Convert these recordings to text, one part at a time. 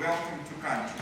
welcome to country.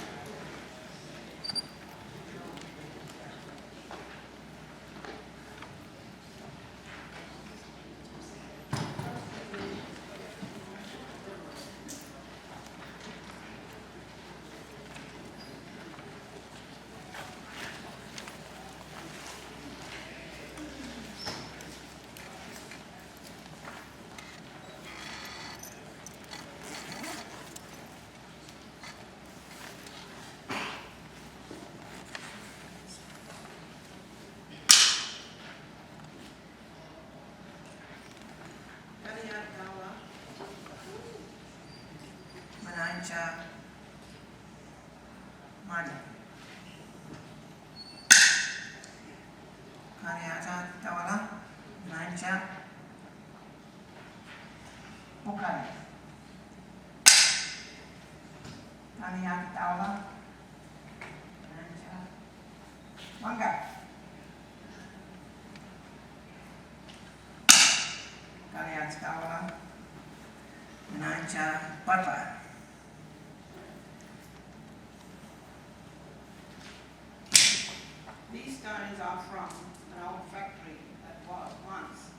These stones are from an old factory that was once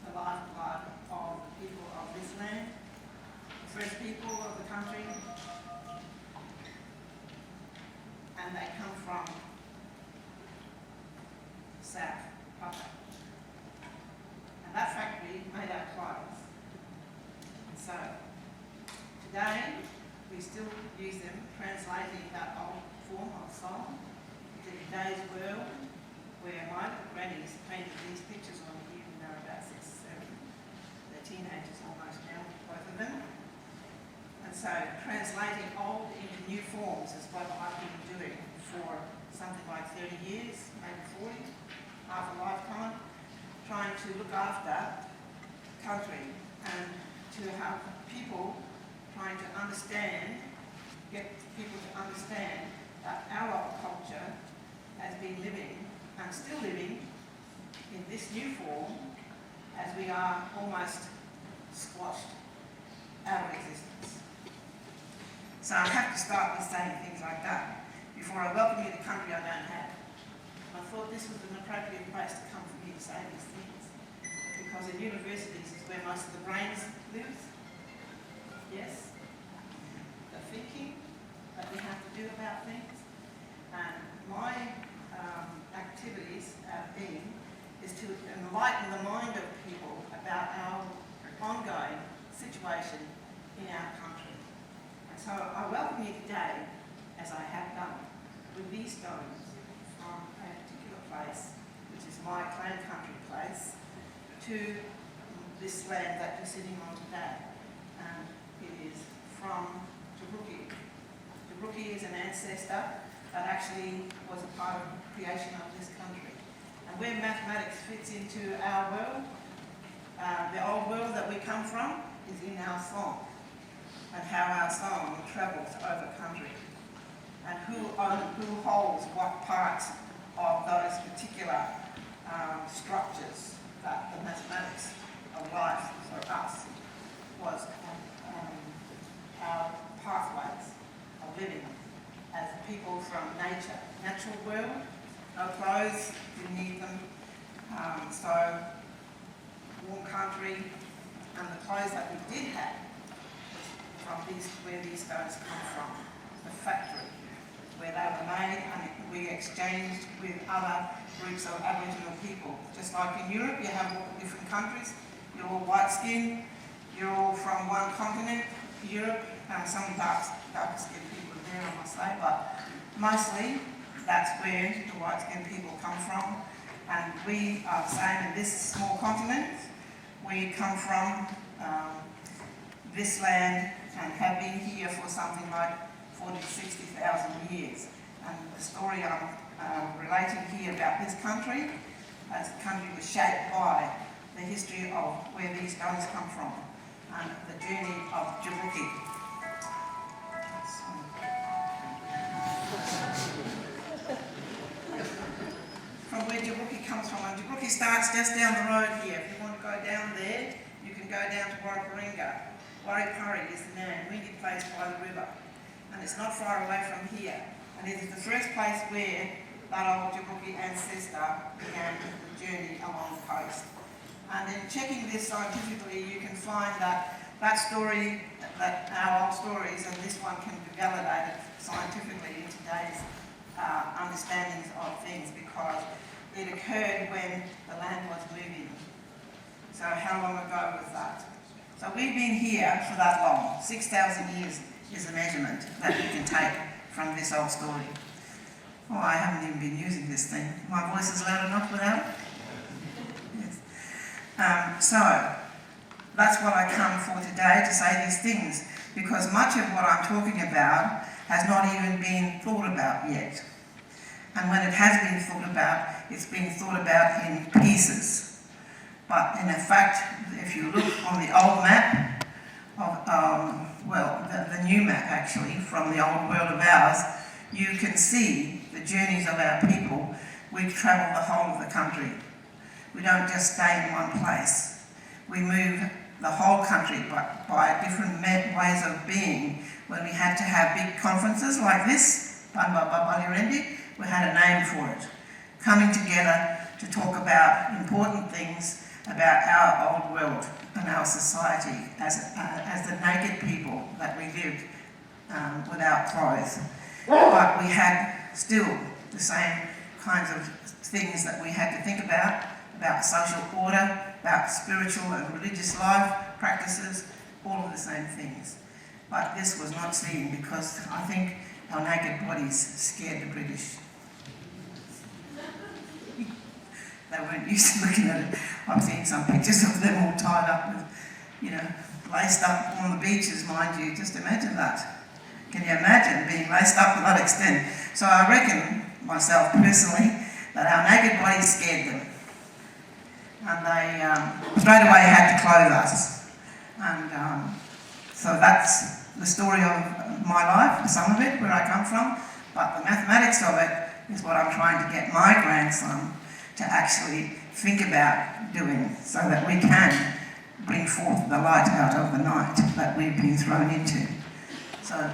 the lifeblood of the people of this land, the first people of the country, and they come from South Papua. And that factory made our clothes. And so today we still use them, translating that old form of song to today's world, where my grannies painted these pictures on here when they were about 6 or 7. They're teenagers almost now, both of them. And so translating old into new forms is what I've been doing for something like 30 years, maybe 40, half a lifetime, trying to look after country and to have people trying to understand, get people to understand that our culture has been living and still living in this new form as we are almost squashed out of existence. So I have to start with saying things like that before I welcome you to country I don't have. I thought this was an appropriate place to come for me to say these things, because in universities is where most of the brains live. Yes? The thinking that we have to do about things. And my activities have been is to enlighten the mind of people about our ongoing situation in our country. And so I welcome you today, as I have done, with these stones from a particular place, which is my clan country place, to this land that you're sitting on today. And it is from Jabuki. Jabuki is an ancestor that actually was a part of the creation of this country. And where mathematics fits into our world, the old world that we come from, is in our song, and how our song travels over country, and who holds what parts of those particular structures that the mathematics of life for us was our pathways of living as people from nature, natural world, no clothes, didn't need them, so warm country, and the clothes that we did have was from where these stones come from, the factory where they were made, and we exchanged with other groups of Aboriginal people. Just like in Europe, you have all different countries, you're all white skinned, you're all from one continent, Europe, some dark skinned people are there, I must say, but mostly that's where the white skinned people come from. And we are the same in this small continent. We come from this land and have been here for something like 40 to 60,000 years. And the story I'm relating here about this country, as the country was shaped by the history of where these stones come from and the journey of Jabuki. From where Jabuki comes from, and Jabuki starts just down the road here. If you want to go down there, you can go down to Warraparinga. Warripurri is the name, windy place by the river. and it's not far away from here. And it is the first place where that old Djibouti ancestor began the journey along the coast. And in checking this scientifically, you can find that story, that our old stories, and this one can be validated scientifically in today's understandings of things, because it occurred when the land was moving. So how long ago was that? So we've been here for that long. 6,000 years is the measurement that you can take from this old story. Oh, I haven't even been using this thing. My voice is loud enough without it? Yes. So, that's what I come for today, to say these things, because much of what I'm talking about has not even been thought about yet. And when it has been thought about, it's been thought about in pieces. But in fact, if you look on the old map, the new map actually, from the old world of ours, you can see the journeys of our people. We've travelled the whole of the country. We don't just stay in one place. We move the whole country by different ways of being. When we had to have big conferences like this, we had a name for it. Coming together to talk about important things about our old world and our society as the naked people that we lived without clothes. But we had still the same kinds of things that we had to think about social order, about spiritual and religious life, practices, all of the same things. But this was not seen because I think our naked bodies scared the British. They weren't used to looking at it. I've seen some pictures of them all tied up with, laced up on the beaches, mind you. Just imagine that. Can you imagine being laced up to that extent? So I reckon, myself personally, that our naked bodies scared them. And they straight away had to clothe us. And so that's the story of my life, some of it, where I come from. But the mathematics of it is what I'm trying to get my grandson to actually think about doing, so that we can bring forth the light out of the night that we've been thrown into. So,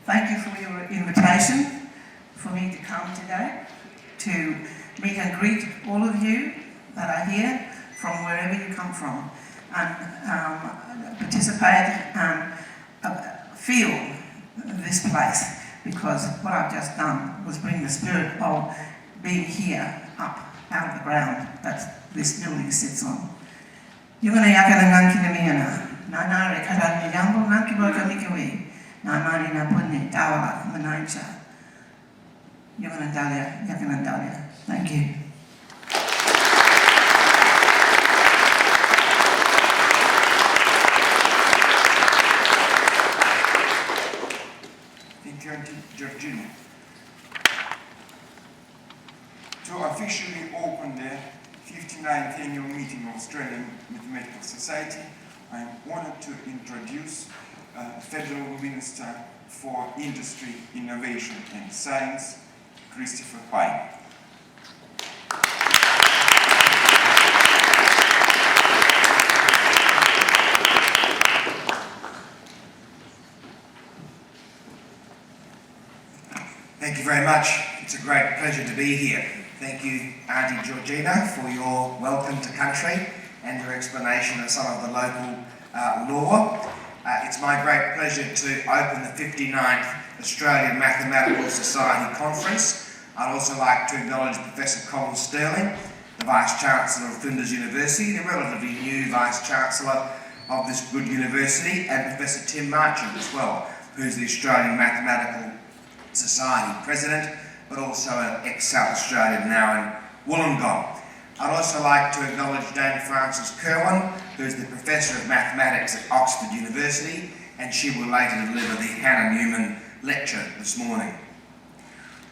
thank you for your invitation for me to come today, to meet and greet all of you that are here from wherever you come from, and participate and feel this place, because what I've just done was bring the spirit of being here up out of the ground that this building sits on. Yungana yakana ngankina miana, nana rekata miyambo ngankibo kamikawi, namani na punni tawala manaincha. Yungana dalia, yakana dalia. Thank you. Thank you, Auntie Georgina. To officially open the 59th annual meeting of Australian Mathematical Society, I am honoured to introduce Federal Minister for Industry, Innovation and Science, Christopher Pyne. Thank you very much. It's a great pleasure to be here. Thank you, Auntie Georgina, for your welcome to country and your explanation of some of the local law. It's my great pleasure to open the 59th Australian Mathematical Society Conference. I'd also like to acknowledge Professor Colin Sterling, the Vice-Chancellor of Flinders University, the relatively new Vice-Chancellor of this good university, and Professor Tim Marchant as well, who's the Australian Mathematical Society President, but also an ex-South Australian now in Wollongong. I'd also like to acknowledge Dame Frances Kerwin, who's the Professor of Mathematics at Oxford University, and she will later deliver the Hannah Newman Lecture this morning.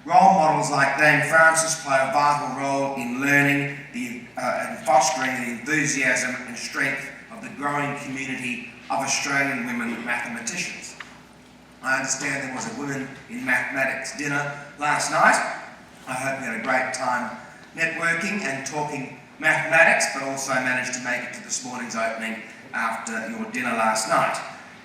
Role models like Dame Frances play a vital role in learning and fostering the enthusiasm and strength of the growing community of Australian women mathematicians. I understand there was a Women in Mathematics dinner last night. I hope you had a great time networking and talking mathematics, but also managed to make it to this morning's opening after your dinner last night.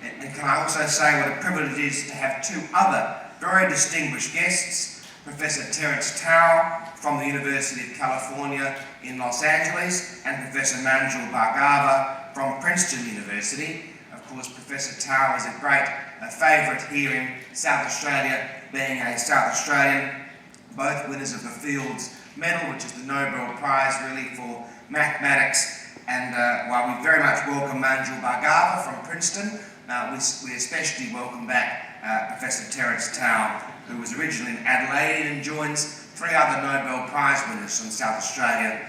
And can I also say what a privilege it is to have two other very distinguished guests, Professor Terence Tao from the University of California in Los Angeles and Professor Manjul Bhargava from Princeton University. Of course, Professor Tao is a great favourite here in South Australia, being a South Australian, both winners of the Fields Medal, which is the Nobel Prize really for mathematics. And while we very much welcome Manjul Bhargava from Princeton, we especially welcome back Professor Terence Tao, who was originally in Adelaide and joins three other Nobel Prize winners from South Australia,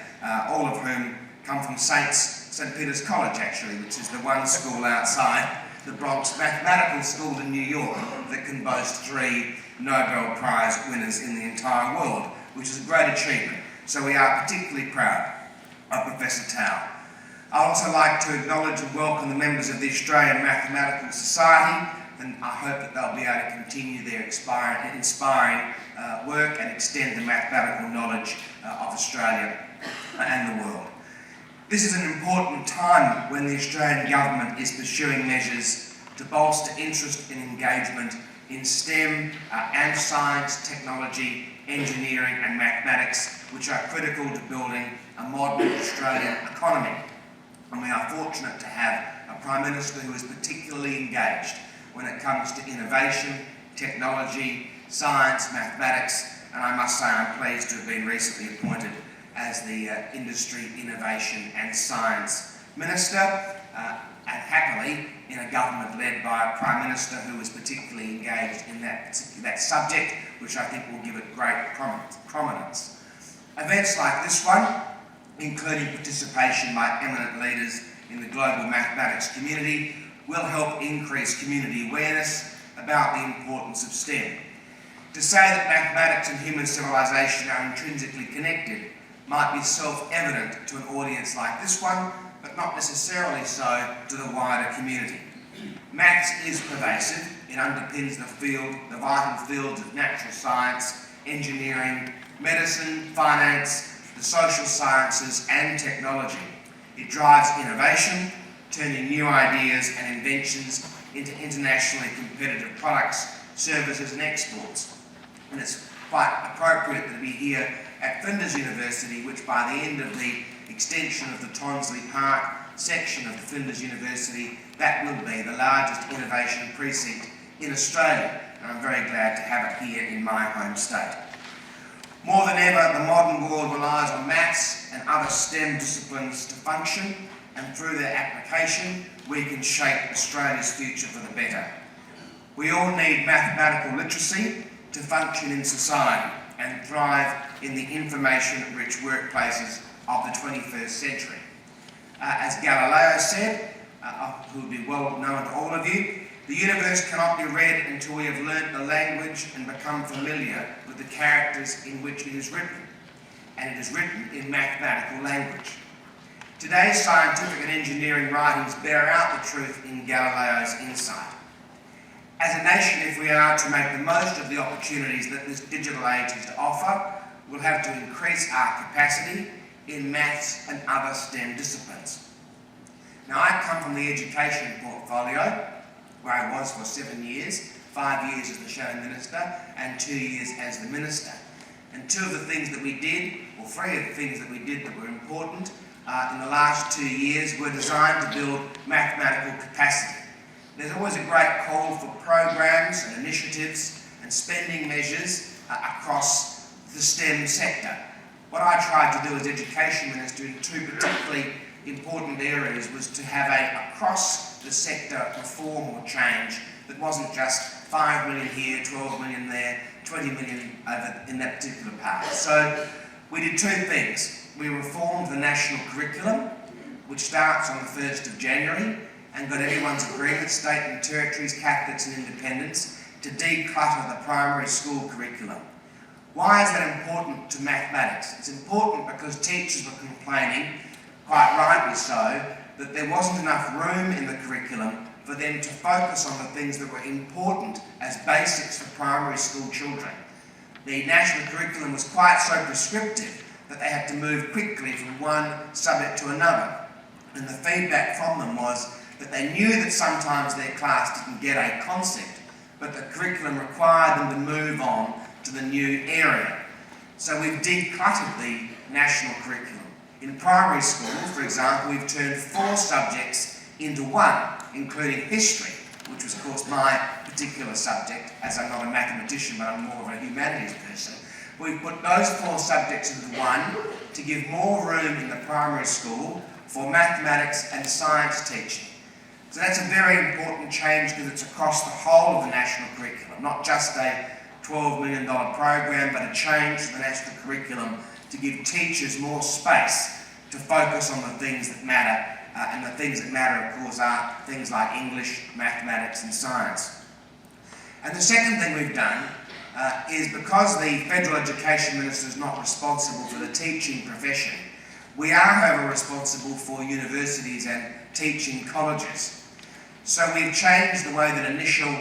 all of whom come from St. Peter's College actually, which is the one school outside the Bronx Mathematical School in New York that can boast three Nobel Prize winners in the entire world, which is a great achievement. So we are particularly proud of Professor Tao. I'd also like to acknowledge and welcome the members of the Australian Mathematical Society, and I hope that they'll be able to continue their inspiring work and extend the mathematical knowledge of Australia and the world. This is an important time when the Australian Government is pursuing measures to bolster interest and engagement in STEM and science, technology, engineering and mathematics, which are critical to building a modern Australian economy. And we are fortunate to have a Prime Minister who is particularly engaged when it comes to innovation, technology, science, mathematics, and I must say I'm pleased to have been recently appointed as the Industry, Innovation and Science Minister, and happily in a government led by a Prime Minister who is particularly engaged in that subject, which I think will give it great prominence. Events like this one, including participation by eminent leaders in the global mathematics community, will help increase community awareness about the importance of STEM. To say that mathematics and human civilization are intrinsically connected might be self-evident to an audience like this one, but not necessarily so to the wider community. Maths is pervasive. It underpins the vital fields of natural science, engineering, medicine, finance, the social sciences and technology. It drives innovation, turning new ideas and inventions into internationally competitive products, services and exports. And it's quite appropriate that we here at Flinders University, which by the end of the extension of the Tonsley Park section of the Flinders University, that will be the largest innovation precinct in Australia. And I'm very glad to have it here in my home state. More than ever, the modern world relies on maths and other STEM disciplines to function, and through their application, we can shape Australia's future for the better. We all need mathematical literacy to function in society and thrive in the information-rich workplaces of the 21st century. As Galileo said, who will be well known to all of you, the universe cannot be read until we have learnt the language and become familiar with the characters in which it is written, and it is written in mathematical language. Today's scientific and engineering writings bear out the truth in Galileo's insight. As a nation, if we are to make the most of the opportunities that this digital age has to offer, we'll have to increase our capacity in maths and other STEM disciplines. Now, I come from the education portfolio, where I was for 7 years, 5 years as the Shadow Minister and 2 years as the Minister. And two of the things that we did, or three of the things that we did that were important in the last 2 years were designed to build mathematical capacity. There's always a great call for programs and initiatives and spending measures across the STEM sector. What I tried to do as Education Minister in two particularly important areas was to have a across the sector reform or change that wasn't just 5 million here, 12 million there, 20 million over in that particular part. So we did two things. We reformed the national curriculum, which starts on the 1st of January, and got everyone's agreement, state and territories, Catholics and independents, to declutter the primary school curriculum. Why is that important to mathematics? It's important because teachers were complaining, quite rightly so, that there wasn't enough room in the curriculum for them to focus on the things that were important as basics for primary school children. The national curriculum was quite so prescriptive that they had to move quickly from one subject to another. And the feedback from them was but they knew that sometimes their class didn't get a concept, but the curriculum required them to move on to the new area. So we've decluttered the national curriculum. In primary school, for example, we've turned 4 subjects into 1, including history, which was of course my particular subject, as I'm not a mathematician but I'm more of a humanities person. We've put those 4 subjects into 1 to give more room in the primary school for mathematics and science teaching. So that's a very important change because it's across the whole of the national curriculum, not just a $12 million program, but a change to the national curriculum to give teachers more space to focus on the things that matter, and the things that matter, of course, are things like English, mathematics and science. And the second thing we've done is because the Federal Education Minister is not responsible for the teaching profession, we are, however, responsible for universities and teaching colleges. So we've changed the way that initial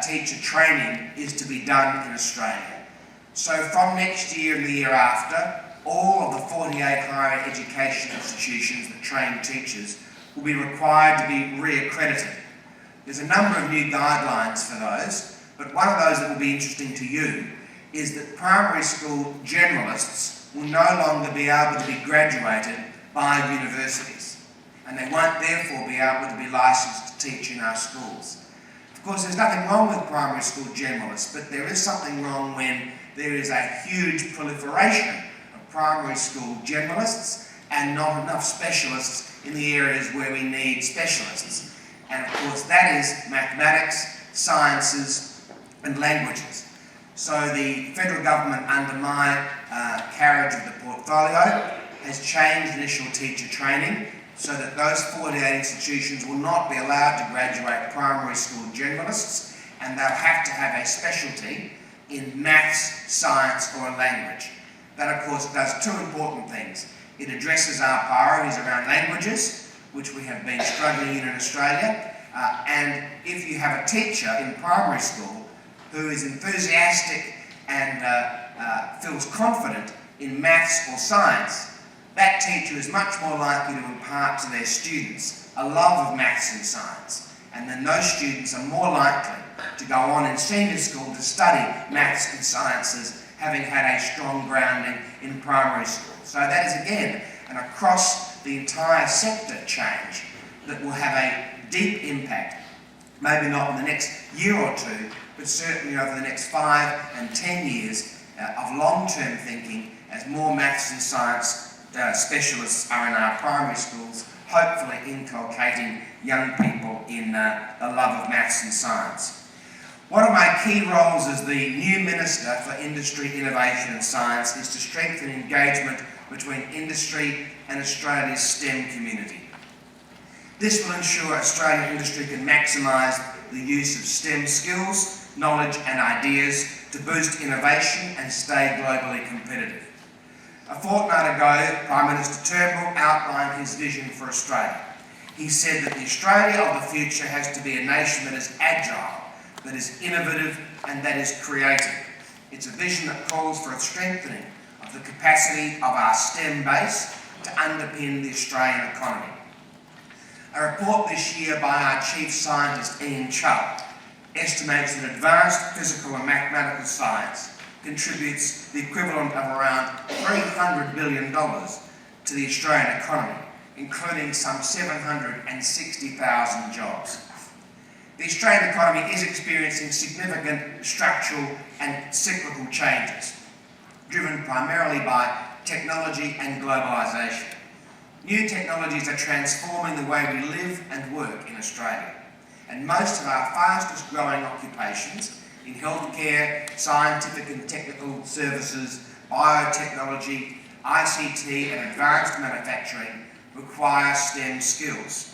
teacher training is to be done in Australia. So from next year and the year after, all of the 48 higher education institutions that train teachers will be required to be re-accredited. There's a number of new guidelines for those, but one of those that will be interesting to you is that primary school generalists will no longer be able to be graduated by universities, and they won't therefore be able to be licensed to teach in our schools. Of course, there's nothing wrong with primary school generalists, but there is something wrong when there is a huge proliferation of primary school generalists and not enough specialists in the areas where we need specialists. And of course, that is mathematics, sciences, and languages. So the federal government, under my carriage of the portfolio, has changed initial teacher training so that those 48 institutions will not be allowed to graduate primary school generalists, and they'll have to have a specialty in maths, science or a language. That of course does 2 important things. It addresses our priorities around languages, which we have been struggling in Australia, and if you have a teacher in primary school who is enthusiastic and feels confident in maths or science, that teacher is much more likely to impart to their students a love of maths and science, and then those students are more likely to go on in senior school to study maths and sciences, having had a strong grounding in primary school. So that is again an across the entire sector change that will have a deep impact, maybe not in the next year or 2, but certainly over the next 5 and 10 years of long-term thinking as more maths and science specialists are in our primary schools, hopefully inculcating young people in the love of maths and science. One of my key roles as the new Minister for Industry, Innovation and Science is to strengthen engagement between industry and Australia's STEM community. This will ensure Australian industry can maximise the use of STEM skills, knowledge and ideas to boost innovation and stay globally competitive. A fortnight ago, Prime Minister Turnbull outlined his vision for Australia. He said that the Australia of the future has to be a nation that is agile, that is innovative and that is creative. It's a vision that calls for a strengthening of the capacity of our STEM base to underpin the Australian economy. A report this year by our Chief Scientist Ian Chubb estimates that advanced physical and mathematical science contributes the equivalent of around $300 billion to the Australian economy, including some 760,000 jobs. The Australian economy is experiencing significant structural and cyclical changes, driven primarily by technology and globalisation. New technologies are transforming the way we live and work in Australia, and most of our fastest growing occupations in healthcare, scientific and technical services, biotechnology, ICT and advanced manufacturing require STEM skills.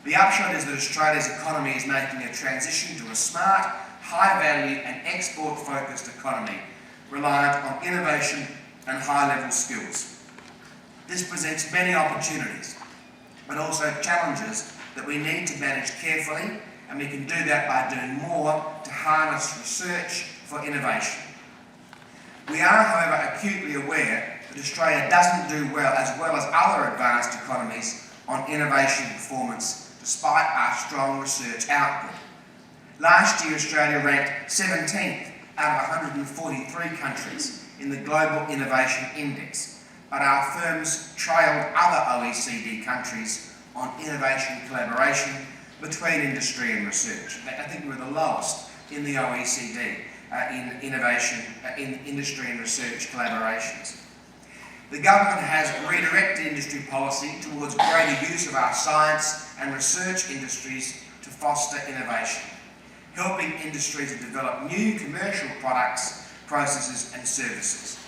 The upshot is that Australia's economy is making a transition to a smart, high-value and export-focused economy reliant on innovation and high-level skills. This presents many opportunities, but also challenges that we need to manage carefully, and we can do that by doing more to harness research for innovation. We are, however, acutely aware that Australia doesn't do well as other advanced economies on innovation performance despite our strong research output. Last year, Australia ranked 17th out of 143 countries in the Global Innovation Index, but our firms trailed other OECD countries on innovation collaboration between industry and research. In fact, I think we were the lowest in the OECD in innovation, in industry and research collaborations. The government has redirected industry policy towards greater use of our science and research industries to foster innovation, helping industry to develop new commercial products, processes and services.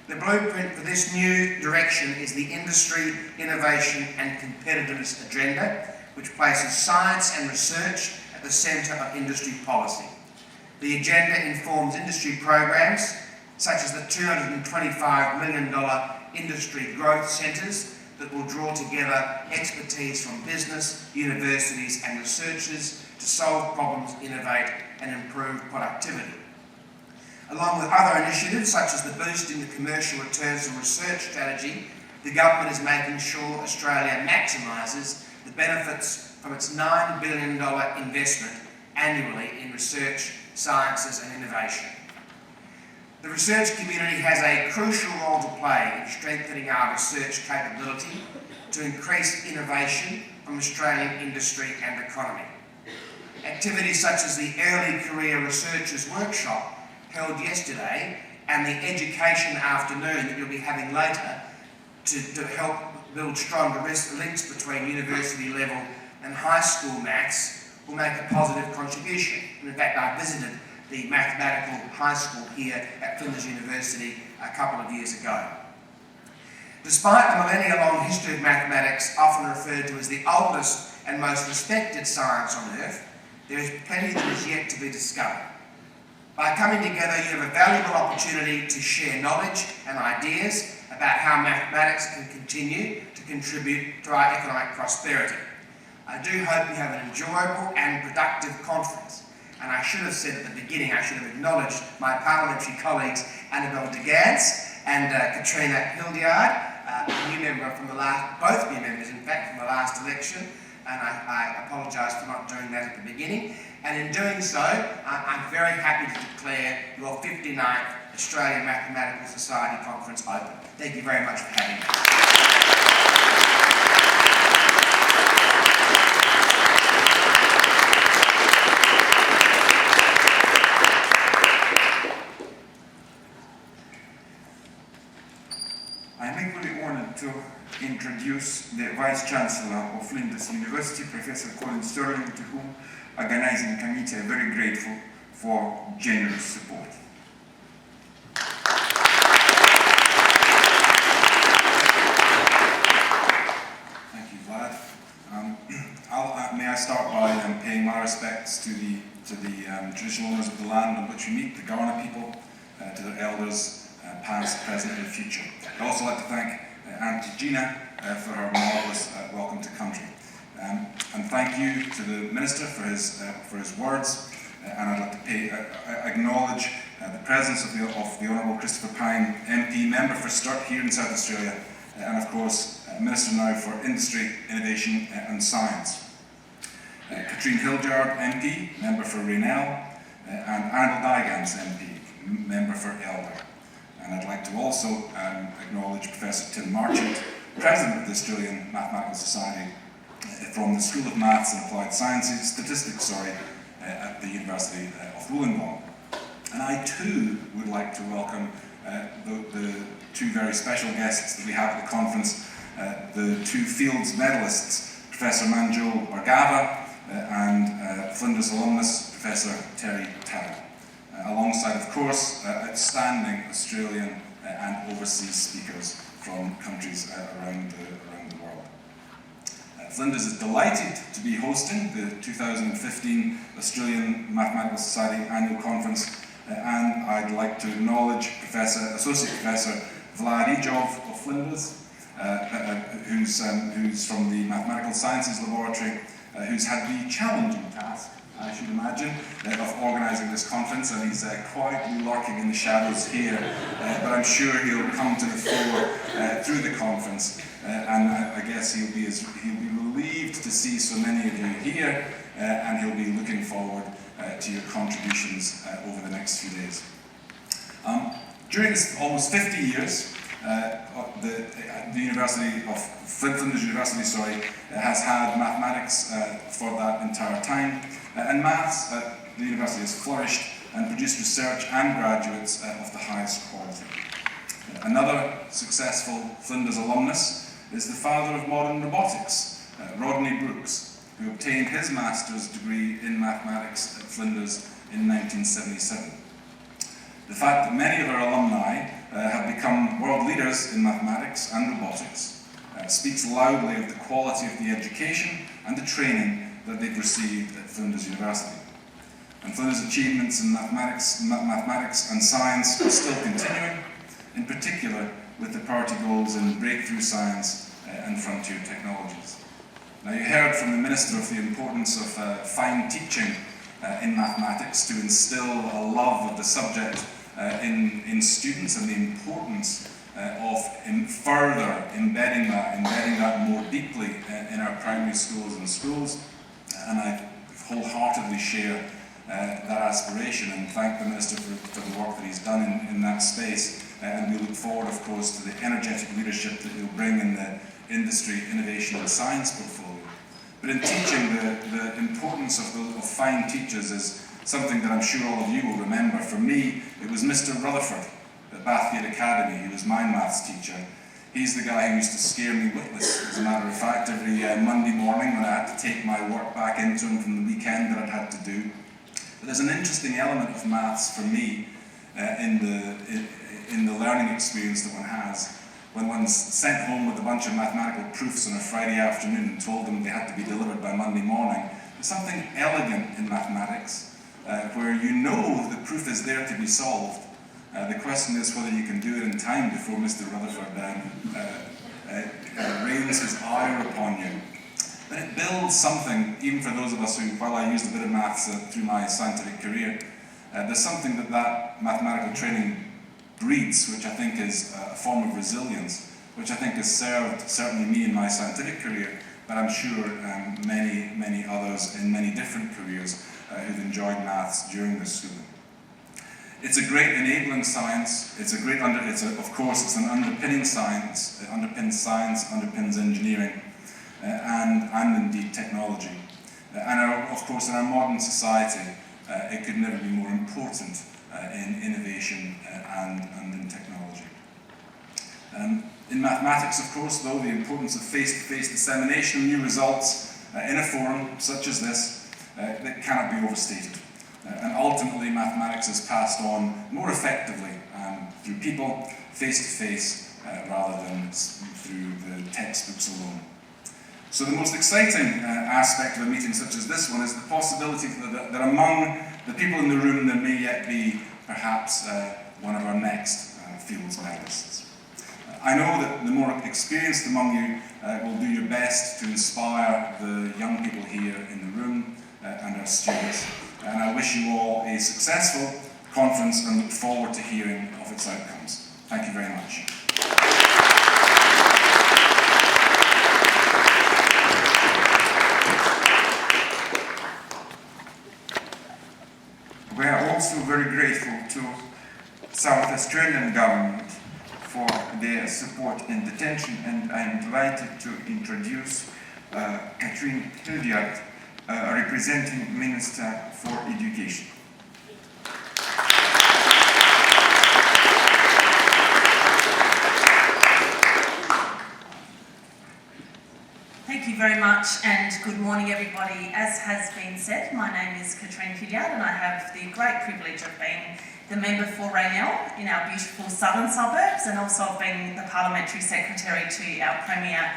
The blueprint for this new direction is the Industry, Innovation and Competitiveness Agenda, which places science and research at the centre of industry policy. The agenda informs industry programs such as the $225 million industry growth centres that will draw together expertise from business, universities and researchers to solve problems, innovate and improve productivity. Along with other initiatives such as the Boosting the Commercial Returns from Research strategy, the government is making sure Australia maximises the benefits from its $9 billion investment annually in research, sciences and innovation. The research community has a crucial role to play in strengthening our research capability to increase innovation from Australian industry and economy. Activities such as the Early Career Researchers Workshop held yesterday and the Education Afternoon that you'll be having later to help build stronger links between university level and high school maths will make a positive contribution. And in fact, I visited the mathematical high school here at Flinders University a couple of years ago. Despite the millennia-long history of mathematics, often referred to as the oldest and most respected science on earth, there is plenty that is yet to be discovered. By coming together, you have a valuable opportunity to share knowledge and ideas about how mathematics can continue to contribute to our economic prosperity. I do hope you have an enjoyable and productive conference. And I should have said at the beginning, I should have acknowledged my parliamentary colleagues Annabel de Gans and Katrina Hildyard, a new member from the last, both new members in fact, from the last election. And I apologise for not doing that at the beginning. And in doing so, I'm very happy to declare your 59th Australian Mathematical Society Conference open. Thank you very much for having me. I'm equally honoured to introduce the Vice-Chancellor of Flinders University, Professor Colin Sterling, to whom organising committee are very grateful for generous support. Thank you, Vlad. May I start by paying my respects to the traditional owners of the land on which we meet, the Kaurna people, to their elders, past, present and future. I'd also like to thank Auntie Gina for her marvellous welcome to country. And thank you to the Minister for his words. And I'd like to acknowledge the presence of the Honourable Christopher Pine, MP, Member for Sturt here in South Australia, and of course Minister now for Industry, Innovation and Science. Katrina Hildyard, MP, Member for Raynell, and Arnold Digans, MP, Member for Elder. And I'd like to also acknowledge Professor Tim Marchant, President of the Australian Mathematical Society, from the School of Maths and Applied Sciences, Statistics, at the University of Wollongong. And I too would like to welcome the two very special guests that we have at the conference, the two Fields medalists, Professor Manjul Bhargava and Flinders alumnus, Professor Terry Talley. Alongside, of course, outstanding Australian and overseas speakers from countries around the world. Flinders is delighted to be hosting the 2015 Australian Mathematical Society Annual Conference, and I'd like to acknowledge Associate Professor Vlad Ijov of Flinders, who's from the Mathematical Sciences Laboratory, who's had the challenging task, I should imagine, of organising this conference, and he's quietly lurking in the shadows here, but I'm sure he'll come to the fore through the conference, and I guess he'll be relieved to see so many of you here, and he'll be looking forward to your contributions over the next few days. During this almost 50 years, the University of Flinders University, has had mathematics for that entire time, and maths at the university has flourished and produced research and graduates of the highest quality. Another successful Flinders alumnus is the father of modern robotics, Rodney Brooks, who obtained his master's degree in mathematics at Flinders in 1977. The fact that many of our alumni have become world leaders in mathematics and robotics speaks loudly of the quality of the education and the training that they've received at Flinders University. And Flinders' achievements in mathematics and science are still continuing, in particular with the priority goals in breakthrough science and frontier technologies. Now, you heard from the Minister of the importance of fine teaching in mathematics to instill a love of the subject in students, and the importance of further embedding that more deeply in our primary schools and schools. And I wholeheartedly share that aspiration and thank the Minister for the work that he's done in that space. And we look forward, of course, to the energetic leadership that he'll bring in the industry, innovation and science portfolio. But in teaching, the importance of fine teachers is something that I'm sure all of you will remember. For me, it was Mr. Rutherford at Bathgate Academy. He was my maths teacher. He's the guy who used to scare me witless, as a matter of fact, every Monday morning when I had to take my work back into him from the weekend that I'd had to do. But there's an interesting element of maths for me in the learning experience that one has when one's sent home with a bunch of mathematical proofs on a Friday afternoon and told them they had to be delivered by Monday morning. There's something elegant in mathematics where you know the proof is there to be solved. The question is whether you can do it in time before Mr. Rutherford rains his ire upon you. But it builds something, even for those of us who, while I used a bit of maths through my scientific career, there's something that mathematical training breeds, which I think is a form of resilience, which I think has served certainly me in my scientific career, but I'm sure many others in many different careers who've enjoyed maths during this schooling. It's a great enabling science. Of course, it's an underpinning science. It underpins science, underpins engineering, and indeed technology. Of course, in our modern society, it could never be more important in innovation and in technology. In mathematics, of course, though, the importance of face-to-face dissemination of new results in a forum such as this that cannot be overstated. And ultimately, mathematics is passed on more effectively through people, face-to-face, rather than through the textbooks alone. So the most exciting aspect of a meeting such as this one is the possibility that among the people in the room there may yet be perhaps one of our next Fields medalists. I know that the more experienced among you will do your best to inspire the young people here in the room and our students. And I wish you all a successful conference and look forward to hearing of its outcomes. Thank you very much. We are also very grateful to South Australian government for their support and attention, and I'm delighted to introduce Katrine Hildyard, representing Minister for Education. Thank you very much, and good morning everybody. As has been said, my name is Katrine Hildyard and I have the great privilege of being the member for Raynell in our beautiful southern suburbs, and also of being the Parliamentary Secretary to our Premier.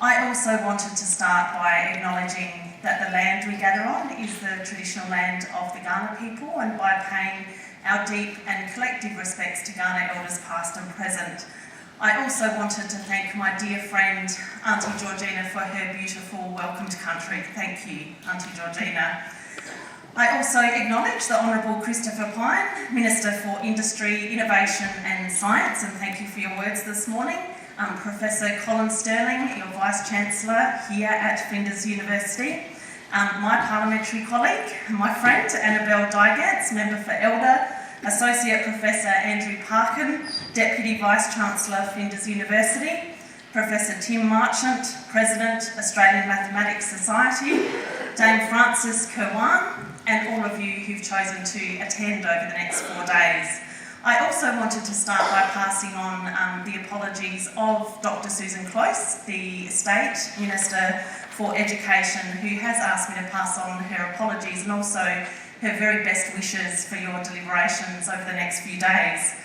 I also wanted to start by acknowledging that the land we gather on is the traditional land of the Kaurna people, and by paying our deep and collective respects to Kaurna elders past and present. I also wanted to thank my dear friend Auntie Georgina for her beautiful welcome to country. Thank you, Auntie Georgina. I also acknowledge the Honourable Christopher Pyne, Minister for Industry, Innovation and Science, and thank you for your words this morning. Professor Colin Sterling, your Vice-Chancellor here at Flinders University, my parliamentary colleague, my friend Annabelle Dygants, Member for Elder, Associate Professor Andrew Parkin, Deputy Vice-Chancellor, Flinders University, Professor Tim Marchant, President, Australian Mathematics Society, Dame Frances Kerwan, and all of you who've chosen to attend over the next 4 days. I also wanted to start by passing on the apologies of Dr. Susan Close, the State Minister for Education, who has asked me to pass on her apologies and also her very best wishes for your deliberations over the next few days.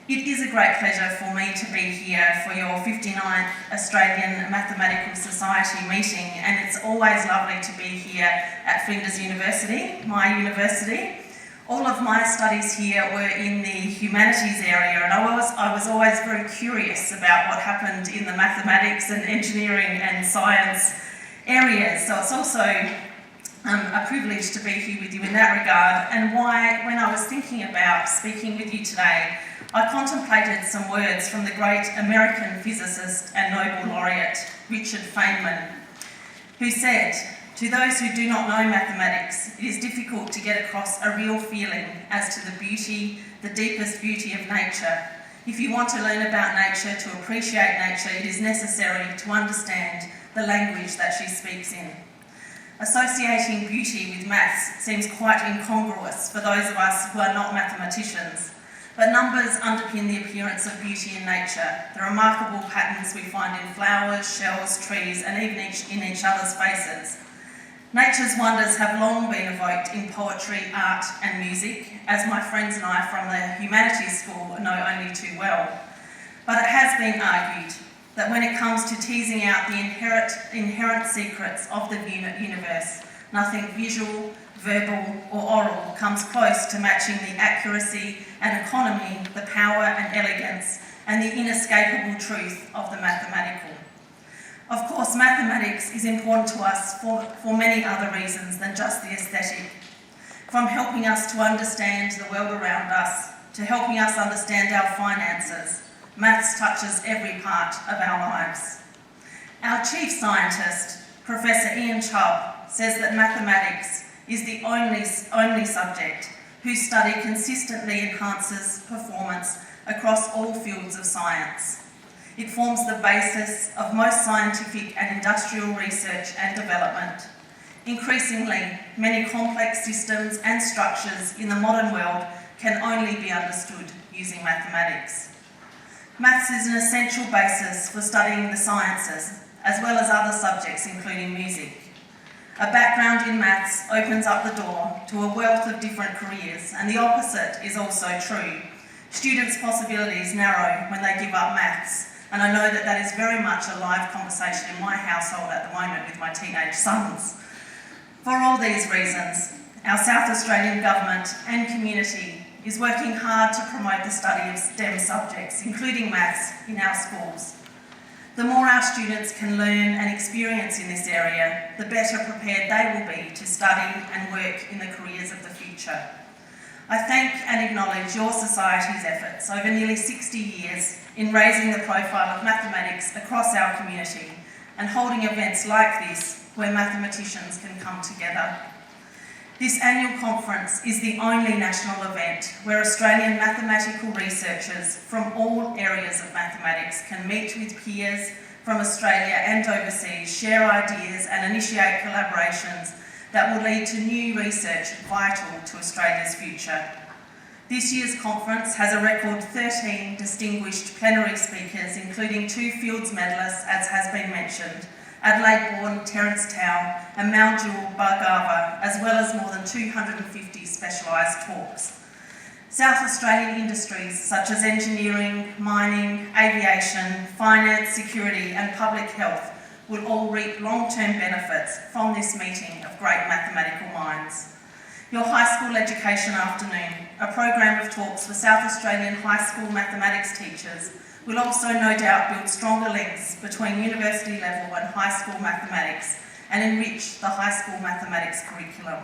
It is a great pleasure for me to be here for your 59th Australian Mathematical Society meeting, and it's always lovely to be here at Flinders University, my university. All of my studies here were in the humanities area, and I was always very curious about what happened in the mathematics and engineering and science areas. So it's also a privilege to be here with you in that regard, and why, when I was thinking about speaking with you today, I contemplated some words from the great American physicist and Nobel laureate Richard Feynman, who said, "To those who do not know mathematics, it is difficult to get across a real feeling as to the beauty, the deepest beauty of nature. If you want to learn about nature, to appreciate nature, it is necessary to understand the language that she speaks in." Associating beauty with maths seems quite incongruous for those of us who are not mathematicians, but numbers underpin the appearance of beauty in nature, the remarkable patterns we find in flowers, shells, trees, and even in each other's faces. Nature's wonders have long been evoked in poetry, art and music, as my friends and I from the Humanities School know only too well. But it has been argued that when it comes to teasing out the inherent secrets of the universe, nothing visual, verbal or oral comes close to matching the accuracy and economy, the power and elegance, and the inescapable truth of the mathematical. Of course, mathematics is important to us for many other reasons than just the aesthetic. From helping us to understand the world around us, to helping us understand our finances, maths touches every part of our lives. Our chief scientist, Professor Ian Chubb, says that mathematics is the only subject whose study consistently enhances performance across all fields of science. It forms the basis of most scientific and industrial research and development. Increasingly, many complex systems and structures in the modern world can only be understood using mathematics. Maths is an essential basis for studying the sciences, as well as other subjects including music. A background in maths opens up the door to a wealth of different careers, and the opposite is also true. Students' possibilities narrow when they give up maths, and I know that that is very much a live conversation in my household at the moment with my teenage sons. For all these reasons, our South Australian Government and community is working hard to promote the study of STEM subjects, including maths, in our schools. The more our students can learn and experience in this area, the better prepared they will be to study and work in the careers of the future. I thank and acknowledge your society's efforts over nearly 60 years in raising the profile of mathematics across our community and holding events like this where mathematicians can come together. This annual conference is the only national event where Australian mathematical researchers from all areas of mathematics can meet with peers from Australia and overseas, share ideas and initiate collaborations that will lead to new research vital to Australia's future. This year's conference has a record 13 distinguished plenary speakers, including 2 Fields medalists, as has been mentioned, Adelaide-born Terence Tao and Maljul Bhargava, as well as more than 250 specialised talks. South Australian industries such as engineering, mining, aviation, finance, security and public health will all reap long-term benefits from this meeting of great mathematical minds. Your high school education afternoon, a program of talks for South Australian high school mathematics teachers, will also no doubt build stronger links between university level and high school mathematics and enrich the high school mathematics curriculum.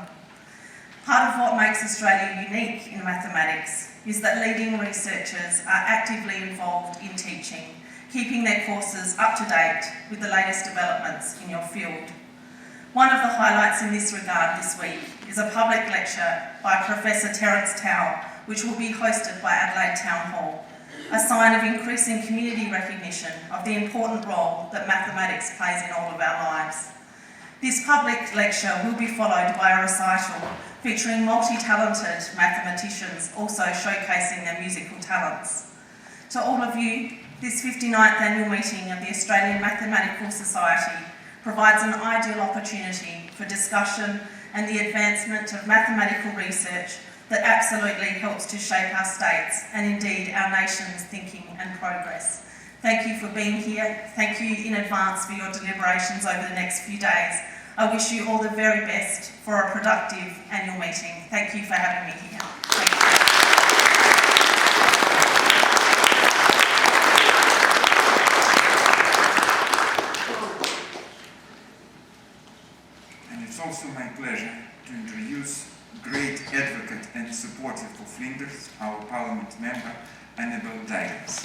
Part of what makes Australia unique in mathematics is that leading researchers are actively involved in teaching, keeping their courses up to date with the latest developments in your field. One of the highlights in this regard this week is a public lecture by Professor Terence Towell, which will be hosted by Adelaide Town Hall, a sign of increasing community recognition of the important role that mathematics plays in all of our lives. This public lecture will be followed by a recital featuring multi-talented mathematicians also showcasing their musical talents. To all of you, this 59th annual meeting of the Australian Mathematical Society provides an ideal opportunity for discussion and the advancement of mathematical research that absolutely helps to shape our states and indeed our nation's thinking and progress. Thank you for being here. Thank you in advance for your deliberations over the next few days. I wish you all the very best for a productive annual meeting. Thank you for having me here. Thank you. It's also my pleasure to introduce great advocate and supporter for Flinders, our Parliament member, Annabel Davis.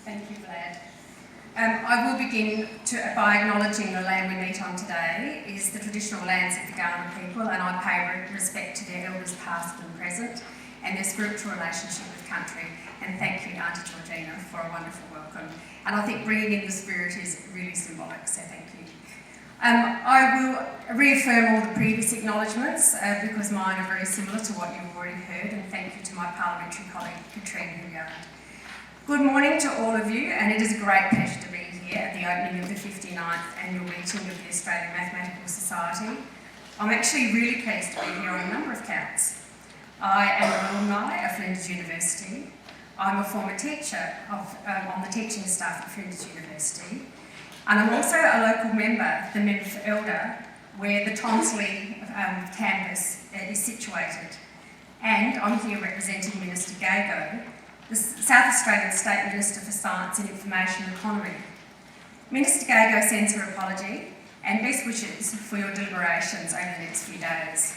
Thank you, Vlad. I will begin by acknowledging the land we meet on today is the traditional lands of the Kaurna people, and I pay respect to their elders past and present and their spiritual relationship with country. And thank you, Auntie Georgina, for a wonderful welcome. And I think bringing in the spirit is really symbolic, so thank you. I will reaffirm all the previous acknowledgements because mine are very similar to what you've already heard, and thank you to my parliamentary colleague, Katrina Hilliard. Good morning to all of you, and it is a great pleasure to be here at the opening of the 59th annual meeting of the Australian Mathematical Society. I'm actually really pleased to be here on a number of counts. I am an alumni of Flinders University. I'm a former teacher on the teaching staff at Flinders University, and I'm also a local member, the member for Elder, where the Tonsley campus is situated. And I'm here representing Minister Gago, the South Australian State Minister for Science and Information Economy. Minister Gago sends her apology and best wishes for your deliberations over the next few days.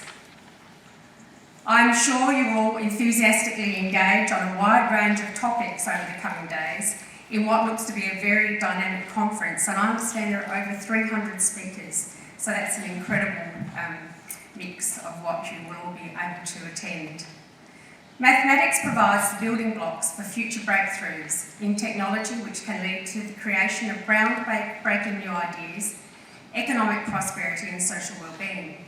I'm sure you all enthusiastically engage on a wide range of topics over the coming days in what looks to be a very dynamic conference, and I understand there are over 300 speakers, so that's an incredible mix of what you will all be able to attend. Mathematics provides the building blocks for future breakthroughs in technology which can lead to the creation of groundbreaking new ideas, economic prosperity and social well-being.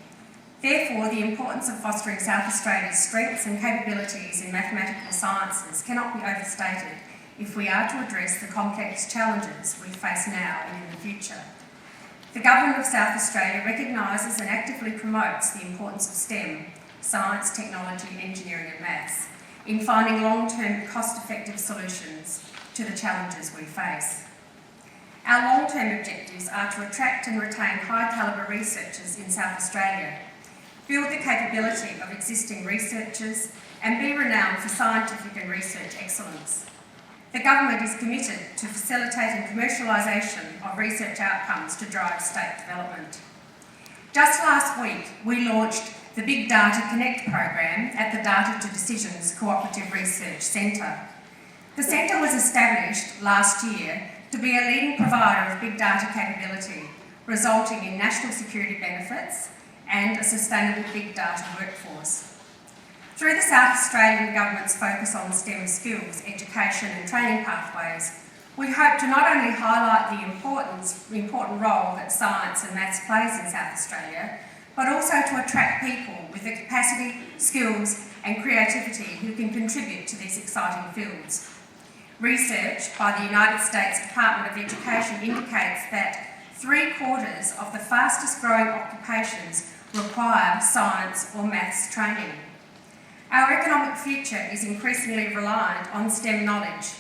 Therefore, the importance of fostering South Australia's strengths and capabilities in mathematical sciences cannot be overstated if we are to address the complex challenges we face now and in the future. The Government of South Australia recognises and actively promotes the importance of STEM, science, technology, engineering and maths, in finding long-term cost-effective solutions to the challenges we face. Our long-term objectives are to attract and retain high-calibre researchers in South Australia, build the capability of existing researchers and be renowned for scientific and research excellence. The Government is committed to facilitating commercialisation of research outcomes to drive state development. Just last week, we launched the Big Data Connect program at the Data to Decisions Cooperative Research Centre. The centre was established last year to be a leading provider of big data capability, resulting in national security benefits and a sustainable big data workforce. Through the South Australian Government's focus on STEM skills, education and training pathways, we hope to not only highlight the important role that science and maths plays in South Australia, but also to attract people with the capacity, skills and creativity who can contribute to these exciting fields. Research by the United States Department of Education indicates that 3/4 of the fastest growing occupations require science or maths training. Our economic future is increasingly reliant on STEM knowledge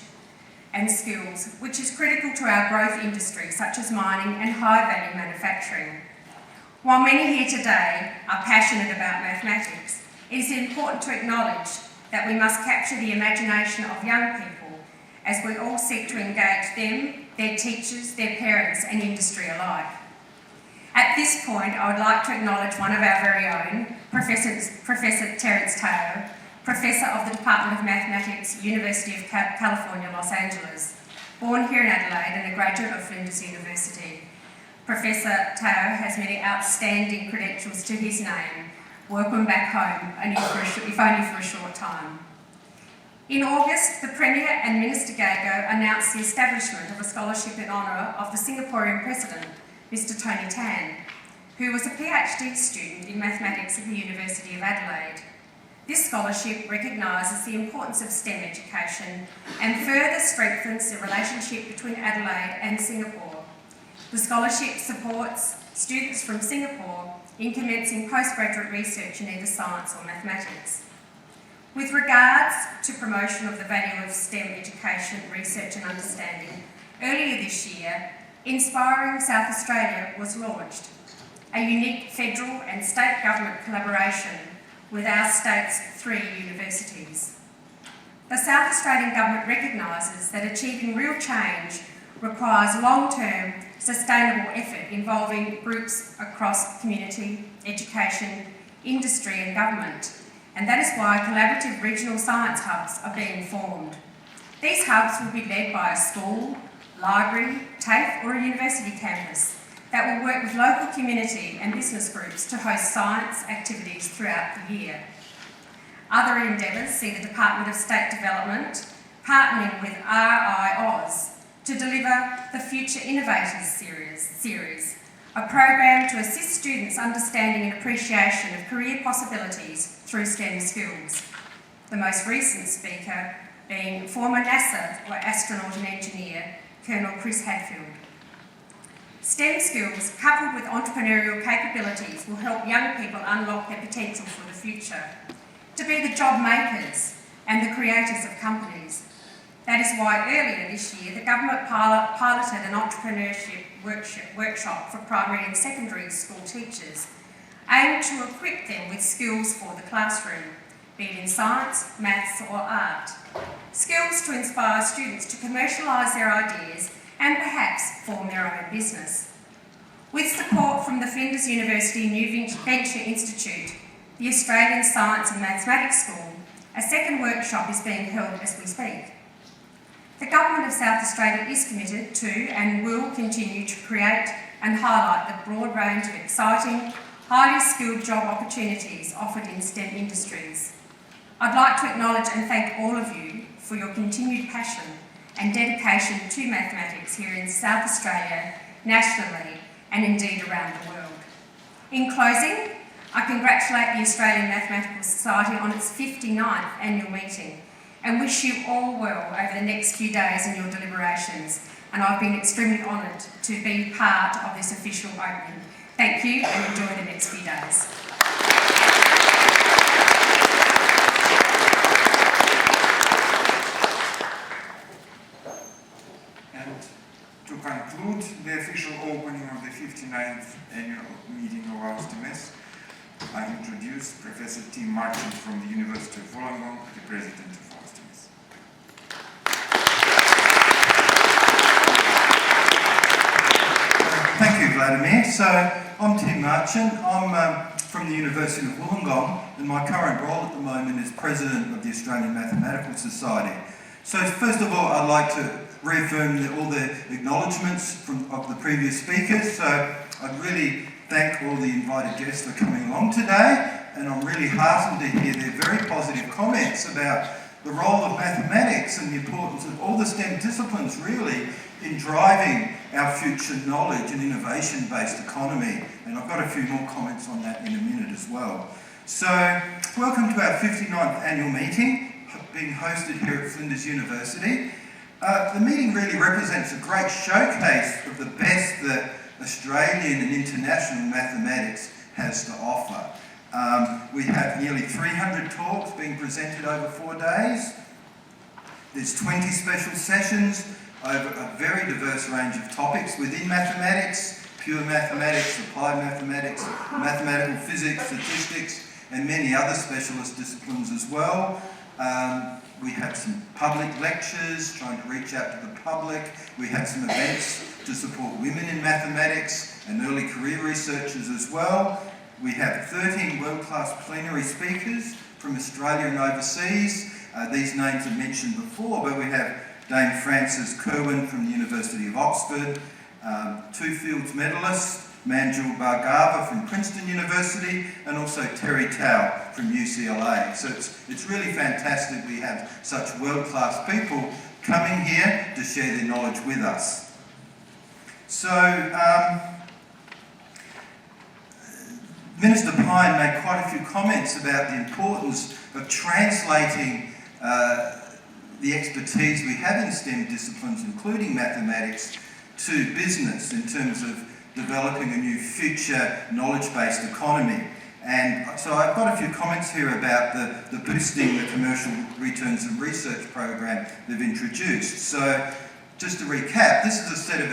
and skills, which is critical to our growth industries such as mining and high-value manufacturing. While many here today are passionate about mathematics, it is important to acknowledge that we must capture the imagination of young people as we all seek to engage them, their teachers, their parents and industry alike. At this point, I would like to acknowledge one of our very own, Professor Terence Taylor, Professor of the Department of Mathematics, University of California, Los Angeles. Born here in Adelaide and a graduate of Flinders University, Professor Taylor has many outstanding credentials to his name. Welcome back home, if only for a short time. In August, the Premier and Minister Gago announced the establishment of a scholarship in honour of the Singaporean President, Mr. Tony Tan, who was a PhD student in mathematics at the University of Adelaide. This scholarship recognises the importance of STEM education and further strengthens the relationship between Adelaide and Singapore. The scholarship supports students from Singapore in commencing postgraduate research in either science or mathematics. With regards to promotion of the value of STEM education, research and understanding, earlier this year, Inspiring South Australia was launched, a unique federal and state government collaboration with our state's 3 universities. The South Australian Government recognises that achieving real change requires long-term, sustainable effort involving groups across community, education, industry and government, and that is why collaborative regional science hubs are being formed. These hubs will be led by a school, library, TAFE or a university campus that will work with local community and business groups to host science activities throughout the year. Other endeavours see the Department of State Development partnering with RIAus to deliver the Future Innovators series, a program to assist students understanding and appreciation of career possibilities through STEM skills. The most recent speaker being former NASA or astronaut and engineer, Colonel Chris Hadfield. STEM skills coupled with entrepreneurial capabilities will help young people unlock their potential for the future, to be the job makers and the creators of companies. That is why earlier this year the government piloted an entrepreneurship workshop for primary and secondary school teachers, aimed to equip them with skills for the classroom, be it in science, maths or art. Skills to inspire students to commercialise their ideas and perhaps form their own business. With support from the Flinders University New Venture Institute, the Australian Science and Mathematics School, a second workshop is being held as we speak. The Government of South Australia is committed to and will continue to create and highlight the broad range of exciting, highly skilled job opportunities offered in STEM industries. I'd like to acknowledge and thank all of you for your continued passion and dedication to mathematics here in South Australia, nationally, and indeed around the world. In closing, I congratulate the Australian Mathematical Society on its 59th annual meeting and wish you all well over the next few days in your deliberations. And I've been extremely honoured to be part of this official opening. Thank you and enjoy the next few days. And to conclude the official opening of the 59th annual meeting of AustMS, I introduce Professor Tim Martin from the University of Wollongong, the President of AustMS. Thank you, Vladimir. So, I'm Tim Marchant. I'm from the University of Wollongong, and my current role at the moment is President of the Australian Mathematical Society. So, first of all, I'd like to reaffirm all the acknowledgements of the previous speakers. So, I'd really thank all the invited guests for coming along today, and I'm really heartened to hear their very positive comments about the role of mathematics and the importance of all the STEM disciplines really in driving our future knowledge and innovation-based economy. And I've got a few more comments on that in a minute as well. So, welcome to our 59th annual meeting, being hosted here at Flinders University. The meeting really represents a great showcase of the best that Australian and international mathematics has to offer. We have nearly 300 talks being presented over 4 days. There's 20 special sessions over a very diverse range of topics within mathematics, pure mathematics, applied mathematics, mathematical physics, statistics, and many other specialist disciplines as well. We have some public lectures trying to reach out to the public. We have some events to support women in mathematics and early career researchers as well. We have 13 world-class plenary speakers from Australia and overseas. These names are mentioned before, but we have Dame Frances Kerwin from the University of Oxford, 2 Fields medalists, Manjul Bhargava from Princeton University, and also Terry Tao from UCLA. So it's really fantastic we have such world-class people coming here to share their knowledge with us. So, Minister Pine made quite a few comments about the importance of translating the expertise we have in STEM disciplines, including mathematics, to business in terms of developing a new future knowledge-based economy. And so I've got a few comments here about the boosting the commercial returns and research program they've introduced. So just to recap, this is a set of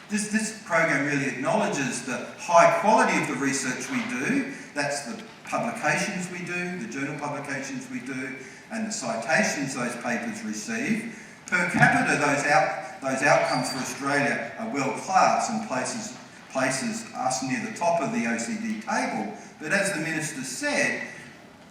this program really acknowledges the high quality of the research we do. That's the publications we do, the journal publications we do, and the citations those papers receive. Per capita, those outcomes for Australia are world-class and places us near the top of the OECD table. But as the Minister said,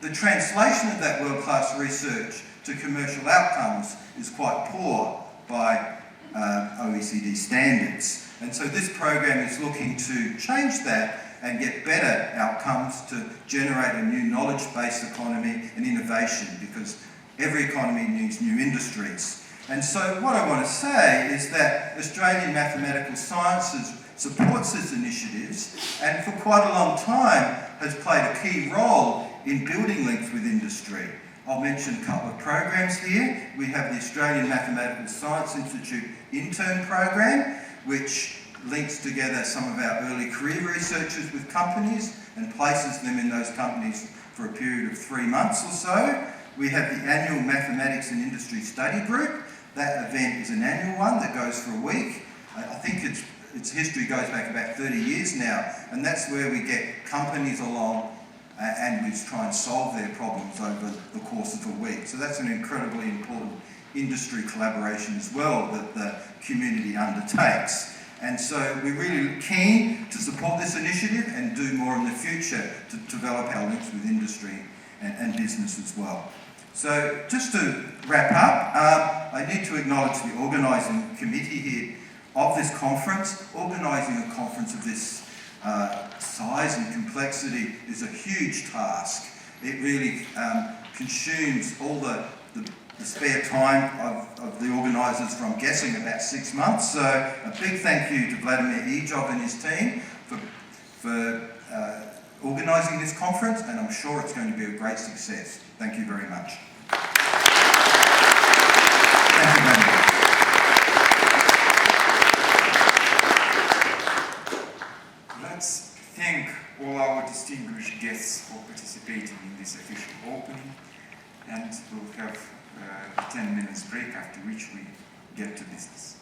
the translation of that world-class research to commercial outcomes is quite poor by OECD standards. And so this program is looking to change that and get better outcomes to generate a new knowledge-based economy and innovation, because every economy needs new industries. And so what I want to say is that Australian Mathematical Sciences supports these initiatives and for quite a long time has played a key role in building links with industry. I'll mention a couple of programs here. We have the Australian Mathematical Science Institute intern program, which links together some of our early career researchers with companies and places them in those companies for a period of 3 months or so. We have the annual Mathematics and Industry Study Group. That event is an annual one that goes for a week. I think its history goes back about 30 years now, and that's where we get companies along and we try and solve their problems over the course of a week. So that's an incredibly important industry collaboration as well that the community undertakes. And so we're really keen to support this initiative and do more in the future to develop our links with industry and business as well. So just to wrap up, I need to acknowledge the organising committee here of this conference. Organising a conference of this size and complexity is a huge task. It really consumes all the spare time of the organisers, from guessing about 6 months. So a big thank you to Vladimir Ejov and his team for organising this conference, and I'm sure it's going to be a great success. Thank you very much. Thank you very much. Let's thank all our distinguished guests for participating in this official opening, and we'll have a 10 minutes break, after which we get to business.